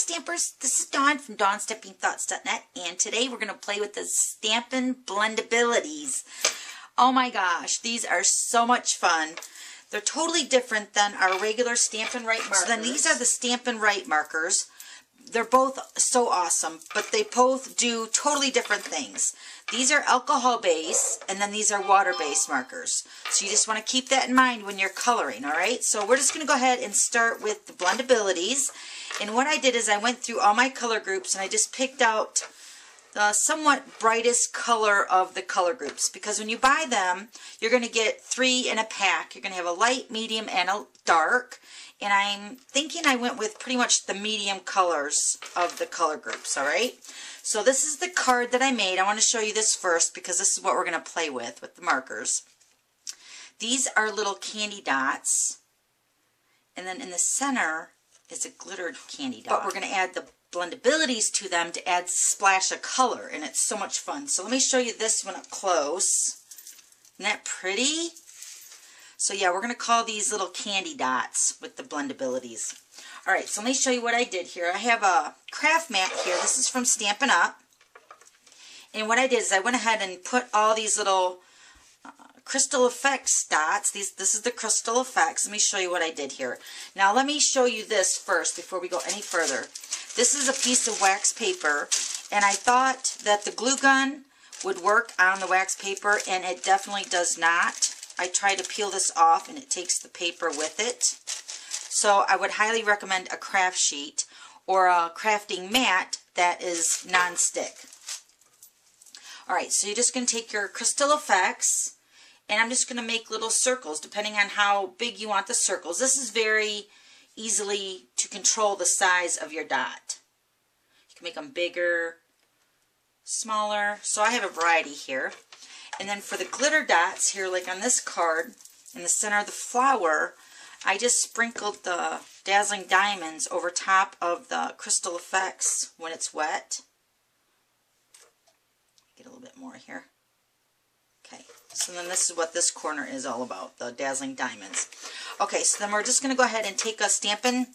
Stampers, this is Dawn from DawnStampingThoughts.net, and today we're going to play with the Stampin Blendabilities. Oh my gosh, these are so much fun. They're totally different than our regular Stampin' Write markers. So then these are the Stampin' Write markers. They're both so awesome, but they both do totally different things. These are alcohol base, and then these are water-based markers. So you just want to keep that in mind when you're coloring, all right? So we're just going to go ahead and start with the Blendabilities. And what I did is I went through all my color groups, and I just picked out the somewhat brightest color of the color groups. Because when you buy them, you're going to get 3 in a pack. You're going to have a light, medium, and a dark. And I'm thinking I went with pretty much the medium colors of the color groups, all right? So this is the card that I made. I want to show you this first because this is what we're going to play with the markers. These are little candy dots. And then in the center is a glittered candy dot. But we're going to add the Blendabilities to them to add splash of color, and it's so much fun. So let me show you this one up close. Isn't that pretty? So yeah, we're going to call these little candy dots with the Blendabilities. Alright, so let me show you what I did here. I have a craft mat here. This is from Stampin' Up. And what I did is I went ahead and put all these little crystal effects dots. This is the crystal effects. Let me show you what I did here. Now let me show you this first before we go any further. This is a piece of wax paper, and I thought that the glue gun would work on the wax paper, and it definitely does not. I tried to peel this off, and it takes the paper with it. So I would highly recommend a craft sheet or a crafting mat that is non-stick. Alright, so you're just going to take your crystal effects, and I'm just going to make little circles depending on how big you want the circles. This is very easily to control the size of your dot. You can make them bigger, smaller. So I have a variety here. And then for the glitter dots here, like on this card, in the center of the flower, I just sprinkled the Dazzling Diamonds over top of the crystal effects when it's wet. Get a little bit more here. Okay, so then this is what this corner is all about, the Dazzling Diamonds. Okay, so then we're just going to go ahead and take a Stampin'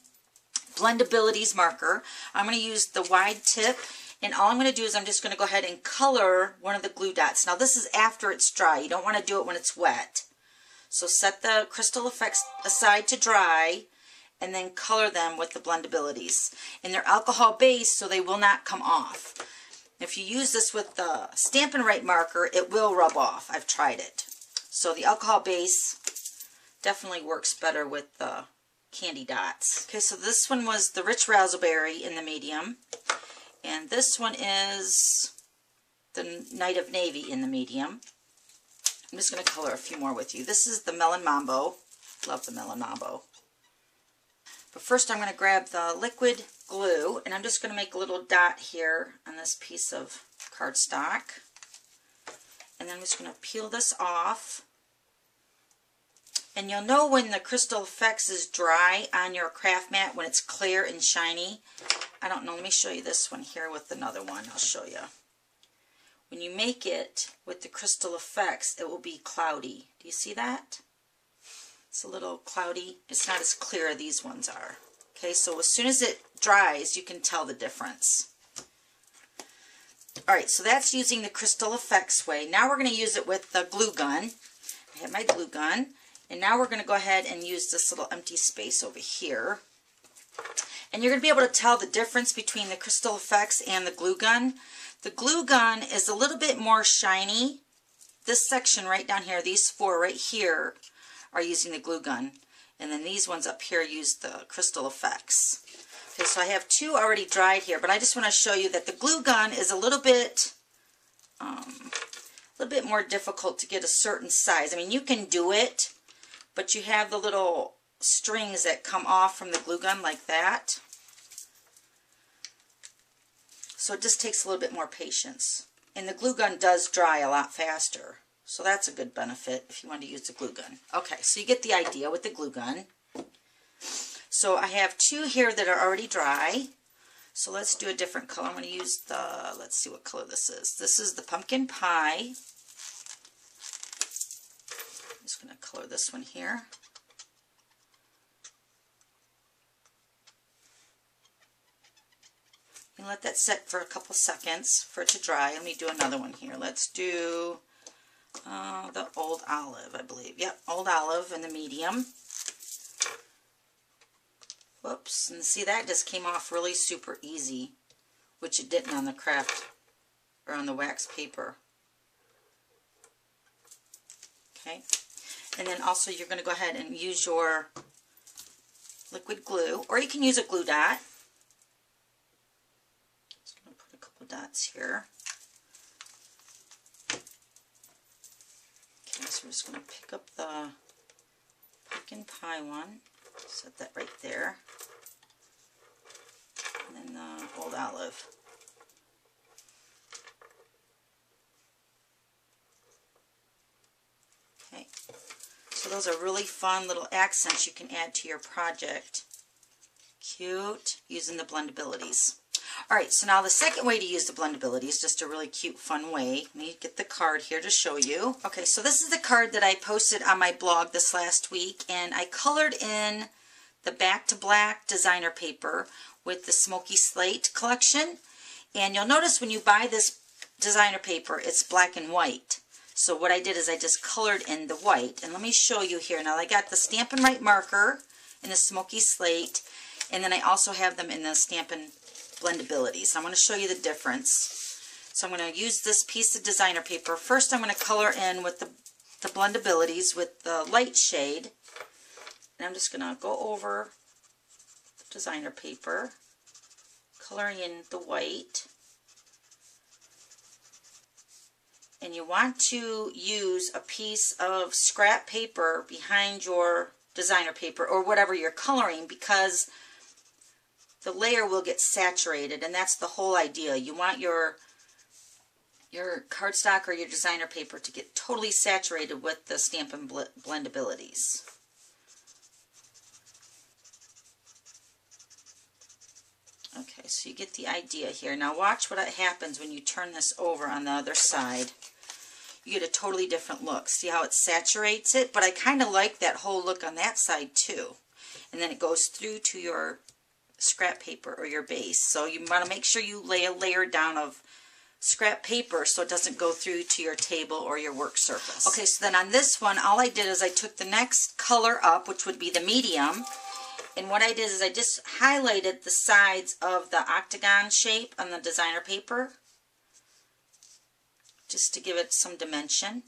Blendabilities marker. I'm going to use the wide tip, and all I'm going to do is I'm just going to go ahead and color one of the glue dots. Now this is after it's dry. You don't want to do it when it's wet. So set the crystal effects aside to dry, and then color them with the Blendabilities. And they're alcohol based, so they will not come off. If you use this with the Stampin' Write marker, it will rub off. I've tried it. So the alcohol base definitely works better with the candy dots. Okay, so this one was the Rich Razzleberry in the medium. And this one is the Night of Navy in the medium. I'm just going to color a few more with you. This is the Melon Mambo. Love the Melon Mambo. But first I'm going to grab the liquid glue, and I'm just going to make a little dot here on this piece of cardstock. And then I'm just going to peel this off. And you'll know when the crystal effects is dry on your craft mat, when it's clear and shiny. I don't know, let me show you this one here with another one. I'll show you. When you make it with the crystal effects, it will be cloudy. Do you see that? It's a little cloudy. It's not as clear as these ones are. Okay, so as soon as it dries, you can tell the difference. Alright, so that's using the crystal effects way. Now we're going to use it with the glue gun. I have my glue gun. And now we're going to go ahead and use this little empty space over here. And you're going to be able to tell the difference between the crystal effects and the glue gun. The glue gun is a little bit more shiny. This section right down here, these 4 right here, are using the glue gun. And then these ones up here use the crystal effects. Okay, so I have 2 already dried here, but I just want to show you that the glue gun is a little bit more difficult to get a certain size. I mean, you can do it, but you have the little strings that come off from the glue gun like that. So it just takes a little bit more patience. And the glue gun does dry a lot faster. So that's a good benefit if you want to use the glue gun. Okay, so you get the idea with the glue gun. So I have 2 here that are already dry. So let's do a different color. I'm going to use the, let's see what color this is. This is the Pumpkin Pie. I'm just going to color this one here. And let that set for a couple seconds for it to dry. Let me do another one here. Let's do the Old Olive, I believe. Yep, Old Olive in the medium. Whoops, and see, that just came off really super easy, which it didn't on the craft or on the wax paper. Okay, and then also you're going to go ahead and use your liquid glue, or you can use a glue dot. Just going to put a couple dots here. Okay, so we're just going to pick up the pumpkin pie one, set that right there, and then the Old Olive. Okay, so those are really fun little accents you can add to your project. Cute, using the blendabilities. Alright, so now the second way to use the blendabilities, just a really cute, fun way. Let me get the card here to show you. Okay, so this is the card that I posted on my blog this last week, and I colored in the Back to Black designer paper with the Smoky Slate collection. And you'll notice when you buy this designer paper, it's black and white. So what I did is I just colored in the white. And let me show you here. Now I got the Stampin' Right marker in the Smoky Slate, and then I also have them in the Stampin' Blendabilities. I'm going to show you the difference. So I'm going to use this piece of designer paper. First I'm going to color in with the Blendabilities with the light shade. And I'm just going to go over the designer paper, coloring in the white. And you want to use a piece of scrap paper behind your designer paper or whatever you're coloring, because the layer will get saturated, and that's the whole idea. You want your cardstock or your designer paper to get totally saturated with the Stampin' Blendabilities. Okay, so you get the idea here. Now watch what happens when you turn this over on the other side. You get a totally different look. See how it saturates it? But I kind of like that whole look on that side too. And then it goes through to your scrap paper or your base. So you want to make sure you lay a layer down of scrap paper so it doesn't go through to your table or your work surface. Okay, so then on this one, all I did is I took the next color up, which would be the medium, and what I did is I just highlighted the sides of the octagon shape on the designer paper, just to give it some dimension.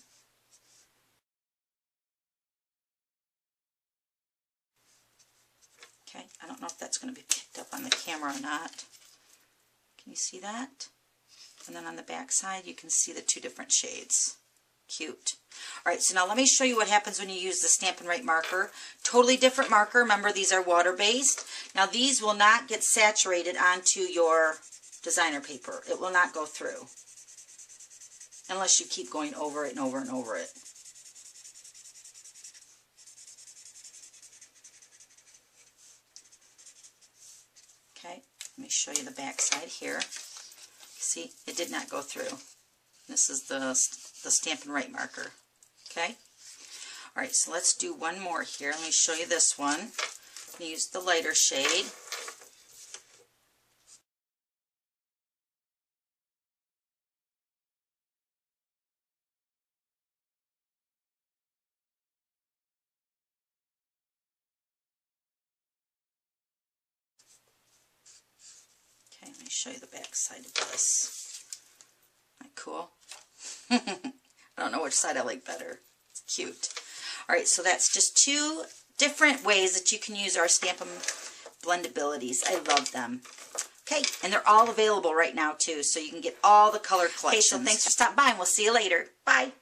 Okay, I don't know if that's going to be picked up on the camera or not. Can you see that? And then on the back side, you can see the two different shades. Cute. Alright, so now let me show you what happens when you use the Stampin' Right marker. Totally different marker. Remember, these are water-based. Now, these will not get saturated onto your designer paper. It will not go through, unless you keep going over it and over and over it. Okay, let me show you the back side here. See, it did not go through. This is the Stampin' Right marker. Okay? Alright, so let's do one more here. Let me show you this one. I'm going to use the lighter shade. Okay, let me show you the back side of this. Isn't that cool? I don't know which side I like better. It's cute. Alright, so that's just two different ways that you can use our Stampin' Blendabilities. I love them. Okay, and they're all available right now too, so you can get all the color collections. Okay, so thanks for stopping by, and we'll see you later. Bye.